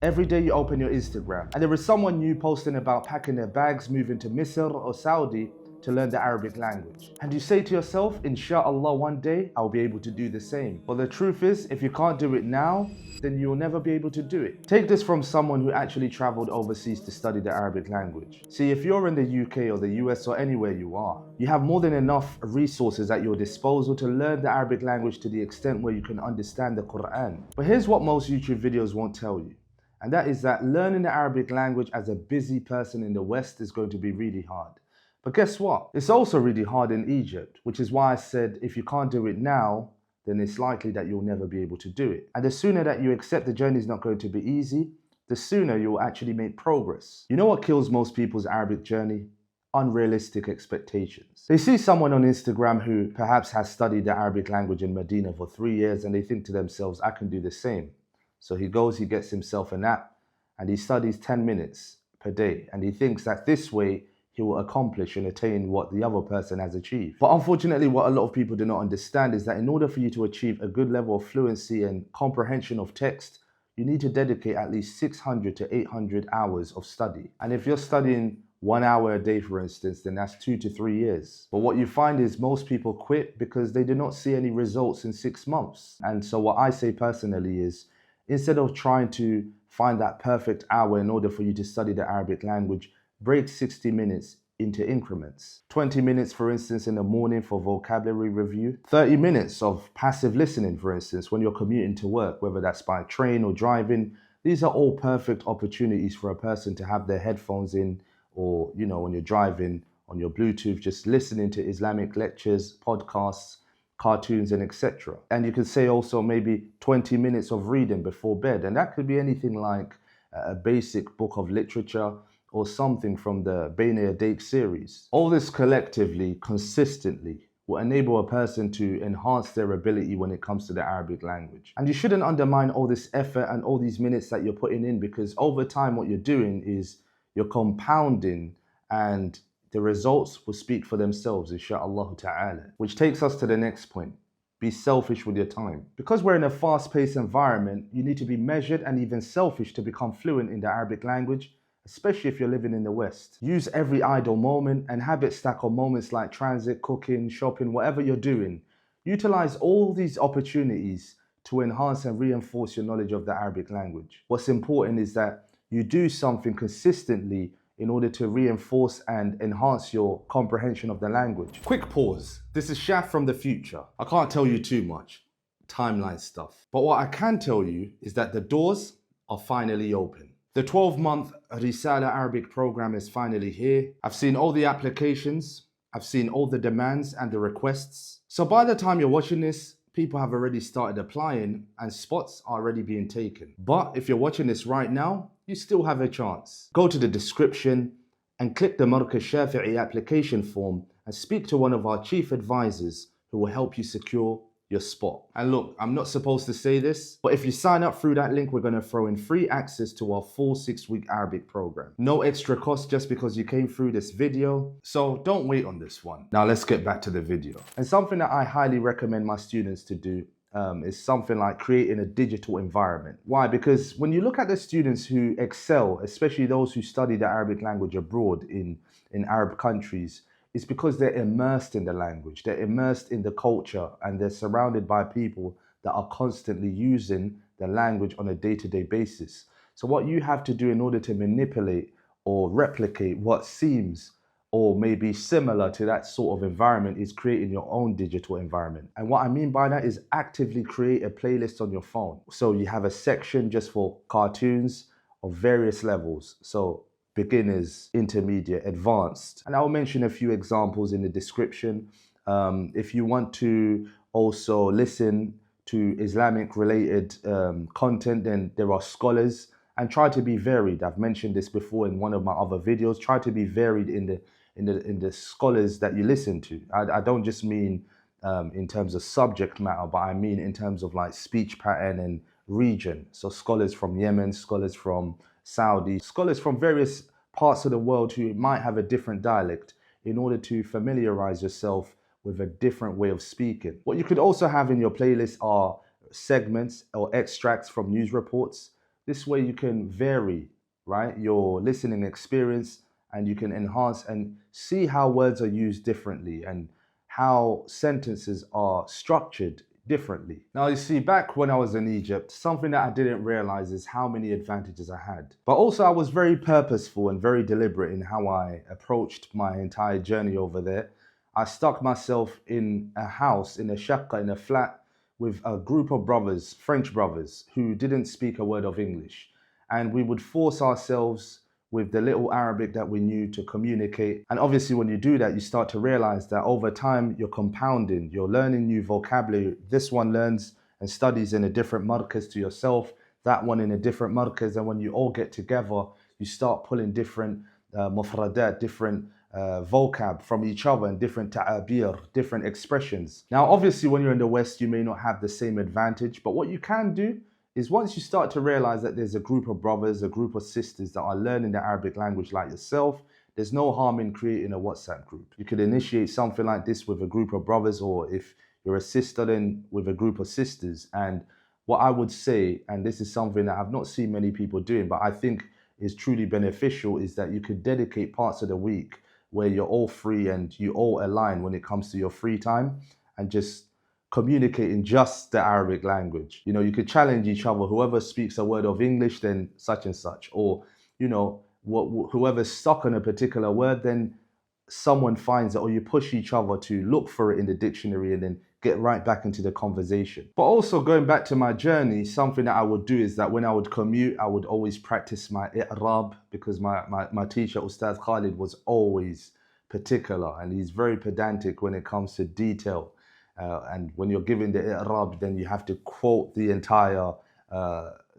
Every day you open your Instagram and there is someone new posting about packing their bags, moving to Misr or Saudi to learn the Arabic language. And you say to yourself, Inshallah, one day I'll be able to do the same. But the truth is, if you can't do it now, then you'll never be able to do it. Take this from someone who actually traveled overseas to study the Arabic language. See, if you're in the UK or the US or anywhere you are, you have more than enough resources at your disposal to learn the Arabic language to the extent where you can understand the Quran. But here's what most YouTube videos won't tell you. And that is that learning the Arabic language as a busy person in the West is going to be really hard. But guess what? It's also really hard in Egypt, which is why I said if you can't do it now, then it's likely that you'll never be able to do it. And the sooner that you accept the journey is not going to be easy, the sooner you'll actually make progress. You know what kills most people's Arabic journey? Unrealistic expectations. They see someone on Instagram who perhaps has studied the Arabic language in Medina for 3 years and they think to themselves, I can do the same. So he goes, he gets himself an app and he studies 10 minutes per day. And he thinks that this way he will accomplish and attain what the other person has achieved. But unfortunately, what a lot of people do not understand is that in order for you to achieve a good level of fluency and comprehension of text, you need to dedicate at least 600 to 800 hours of study. And if you're studying 1 hour a day, for instance, then that's 2 to 3 years. But what you find is most people quit because they do not see any results in 6 months. And so what I say personally is, instead of trying to find that perfect hour in order for you to study the Arabic language, break 60 minutes into increments. 20 minutes, for instance, in the morning for vocabulary review. 30 minutes of passive listening, for instance, when you're commuting to work, whether that's by train or driving. These are all perfect opportunities for a person to have their headphones in, or, you know, when you're driving on your Bluetooth, just listening to Islamic lectures, podcasts, cartoons, and etc. And you can say also maybe 20 minutes of reading before bed. And that could be anything like a basic book of literature or something from the Bayna Yadayk series. All this collectively, consistently, will enable a person to enhance their ability when it comes to the Arabic language. And you shouldn't undermine all this effort and all these minutes that you're putting in, because over time what you're doing is you're compounding, and the results will speak for themselves, inshaAllah ta'ala. Which takes us to the next point. Be selfish with your time. Because we're in a fast-paced environment, you need to be measured and even selfish to become fluent in the Arabic language, especially if you're living in the West. Use every idle moment and habit stack on moments like transit, cooking, shopping, whatever you're doing. Utilize all these opportunities to enhance and reinforce your knowledge of the Arabic language. What's important is that you do something consistently in order to reinforce and enhance your comprehension of the language. Quick pause. This is Shaf from the future. I can't tell you too much timeline stuff. But what I can tell you is that the doors are finally open. The 12-month Risala Arabic program is finally here. I've seen all the applications. I've seen all the demands and the requests. So by the time you're watching this, people have already started applying and spots are already being taken. But if you're watching this right now, you still have a chance. Go to the description and click the Markaz Shafi'ee application form and speak to one of our chief advisors who will help you secure your spot. And look, I'm not supposed to say this, but if you sign up through that link, we're going to throw in free access to our full 6-week Arabic program. No extra cost just because you came through this video. So don't wait on this one. Now let's get back to the video. And something that I highly recommend my students to do is something like creating a digital environment. Why? Because when you look at the students who excel, especially those who study the Arabic language abroad in Arab countries, it's because they're immersed in the language, they're immersed in the culture, and they're surrounded by people that are constantly using the language on a day-to-day basis. So what you have to do in order to manipulate or replicate what seems or maybe similar to that sort of environment is creating your own digital environment. And what I mean by that is actively create a playlist on your phone. So you have a section just for cartoons of various levels. So beginners, intermediate, advanced. And I'll mention a few examples in the description. If you want to also listen to Islamic related content, then there are scholars, and try to be varied. I've mentioned this before in one of my other videos. Try to be varied in the scholars that you listen to. I don't just mean in terms of subject matter, but I mean in terms of like speech pattern and region. So scholars from Yemen, scholars from Saudi, scholars from various parts of the world who might have a different dialect, in order to familiarize yourself with a different way of speaking. What you could also have in your playlist are segments or extracts from news reports. This way you can vary, right, your listening experience, and you can enhance and see how words are used differently and how sentences are structured differently. Now, you see, back when I was in Egypt, something that I didn't realize is how many advantages I had. But also, I was very purposeful and very deliberate in how I approached my entire journey over there. I stuck myself in a house, in a shaqqa, in a flat, with a group of brothers, French brothers, who didn't speak a word of English. And we would force ourselves with the little Arabic that we knew to communicate. And obviously, when you do that, you start to realize that over time, you're compounding, you're learning new vocabulary. This one learns and studies in a different markaz to yourself, that one in a different markaz. And when you all get together, you start pulling different mufradat, different vocab from each other and different ta'abir, different expressions. Now, obviously, when you're in the West, you may not have the same advantage, but what you can do is once you start to realize that there's a group of brothers, a group of sisters that are learning the Arabic language like yourself, there's no harm in creating a WhatsApp group. You could initiate something like this with a group of brothers, or if you're a sister, then with a group of sisters. And what I would say, and this is something that I've not seen many people doing, but I think is truly beneficial, is that you could dedicate parts of the week where you're all free and you all align when it comes to your free time and just communicate in just the Arabic language. You know, you could challenge each other. Whoever speaks a word of English, then such and such. Or, you know, whoever's stuck on a particular word, then someone finds it, or you push each other to look for it in the dictionary and then get right back into the conversation. But also going back to my journey, something that I would do is that when I would commute, I would always practice my i'rab, because my teacher, Ustad Khalid, was always particular and he's very pedantic when it comes to detail. And when you're given the i'rab, then you have to quote the entire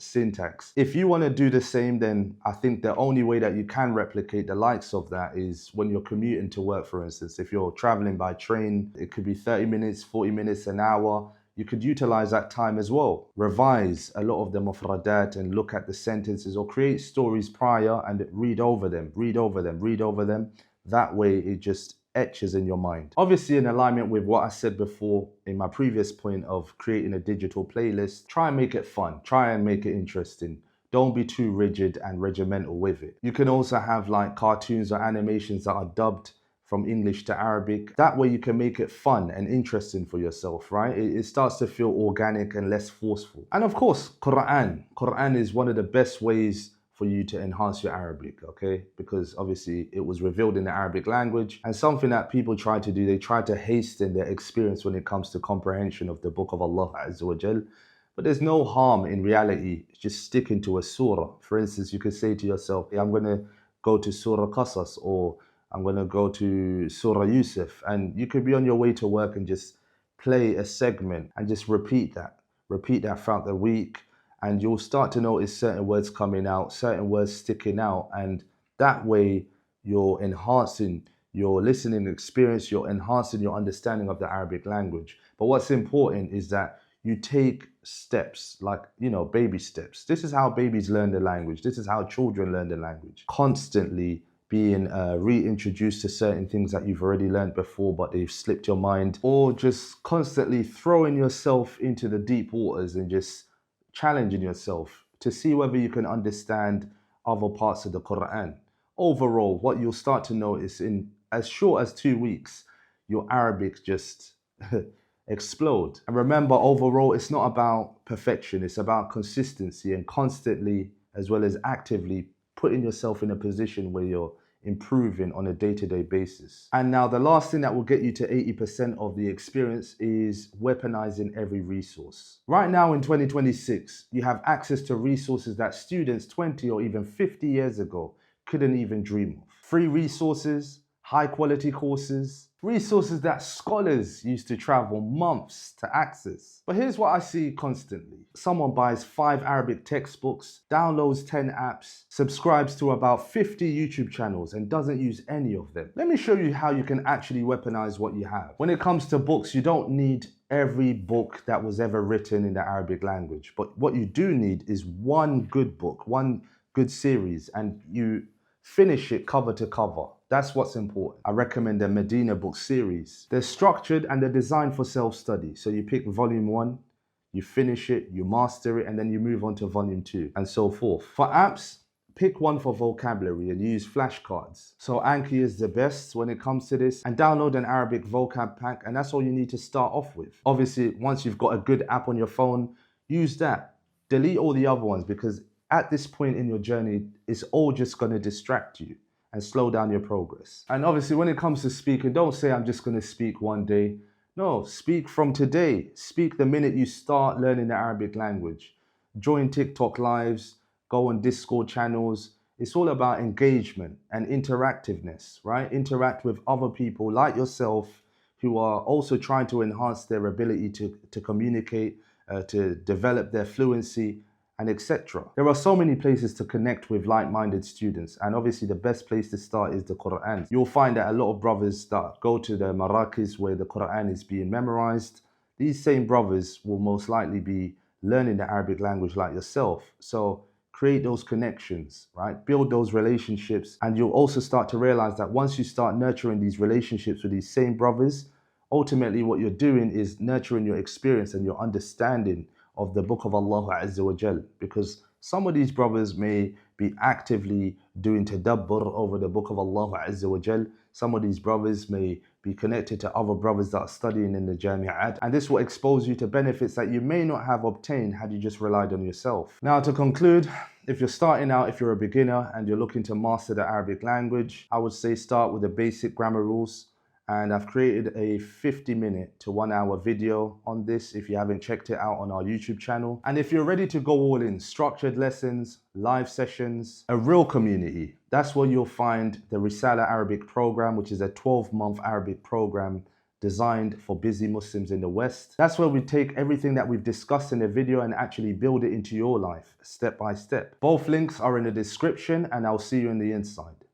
syntax. If you want to do the same, then I think the only way that you can replicate the likes of that is when you're commuting to work, for instance. If you're traveling by train, it could be 30 minutes, 40 minutes, an hour. You could utilize that time as well. Revise a lot of the mufradat and look at the sentences, or create stories prior and read over them, read over them, read over them. That way it just etches in your mind. Obviously, in alignment with what I said before in my previous point of creating a digital playlist, try and make it fun, try and make it interesting. Don't be too rigid and regimental with it. You can also have like cartoons or animations that are dubbed from English to Arabic. That way you can make it fun and interesting for yourself, right? It starts to feel organic and less forceful. And of course, Quran. Quran is one of the best ways for you to enhance your Arabic, okay? Because obviously it was revealed in the Arabic language, and something that people try to do, they try to hasten their experience when it comes to comprehension of the book of Allah Azza wa Jal. But there's no harm in reality just sticking to a surah. For instance, you could say to yourself, I'm going to go to Surah Qasas, or I'm going to go to Surah Yusuf, and you could be on your way to work and just play a segment and just repeat that throughout the week. And you'll start to notice certain words coming out, certain words sticking out. And that way you're enhancing your listening experience, you're enhancing your understanding of the Arabic language. But what's important is that you take steps, like, you know, baby steps. This is how babies learn the language. This is how children learn the language. Constantly being reintroduced to certain things that you've already learned before, but they've slipped your mind, or just constantly throwing yourself into the deep waters and just challenging yourself to see whether you can understand other parts of the Quran. Overall, what you'll start to notice in as short as 2 weeks, your Arabic just explode. And remember, overall, it's not about perfection. It's about consistency and constantly, as well as actively, putting yourself in a position where you're improving on a day-to-day basis. And now the last thing that will get you to 80% of the experience is weaponizing every resource. Right now in 2026, you have access to resources that students 20 or even 50 years ago couldn't even dream of. Free resources, high quality courses, resources that scholars used to travel months to access. But here's what I see constantly. Someone buys 5 Arabic textbooks, downloads 10 apps, subscribes to about 50 YouTube channels and doesn't use any of them. Let me show you how you can actually weaponize what you have. When it comes to books, you don't need every book that was ever written in the Arabic language. But what you do need is one good book, one good series, and you finish it cover to cover. That's what's important. I recommend the Medina book series. They're structured and they're designed for self-study. So you pick volume 1, you finish it, you master it, and then you move on to volume 2 and so forth. For apps, pick one for vocabulary and use flashcards. So Anki is the best when it comes to this, and download an Arabic vocab pack, and that's all you need to start off with. Obviously, once you've got a good app on your phone, use that. Delete all the other ones, because at this point in your journey, it's all just going to distract you and slow down your progress. And obviously, when it comes to speaking, don't say I'm just going to speak one day. No, speak from today. Speak the minute you start learning the Arabic language. Join TikTok lives, go on Discord channels. It's all about engagement and interactiveness, right? Interact with other people like yourself who are also trying to enhance their ability to communicate, to develop their fluency, and etc. There are so many places to connect with like-minded students, and obviously the best place to start is the Quran. You'll find that a lot of brothers that go to the Markaz where the Quran is being memorized, these same brothers will most likely be learning the Arabic language like yourself. So create those connections, right? Build those relationships, and you'll also start to realize that once you start nurturing these relationships with these same brothers, ultimately what you're doing is nurturing your experience and your understanding of the book of Allah Azza wa Jal, because some of these brothers may be actively doing tadabbur over the book of Allah Azza wa Jal. Some of these brothers may be connected to other brothers that are studying in the Jami'at, and this will expose you to benefits that you may not have obtained had you just relied on yourself. Now, to conclude, if you're starting out, if you're a beginner and you're looking to master the Arabic language, I would say start with the basic grammar rules. And I've created a 50-minute to 1-hour video on this if you haven't checked it out on our YouTube channel. And if you're ready to go all in, structured lessons, live sessions, a real community, that's where you'll find the Risala Arabic program, which is a 12-month Arabic program designed for busy Muslims in the West. That's where we take everything that we've discussed in the video and actually build it into your life step by step. Both links are in the description, and I'll see you in the inside.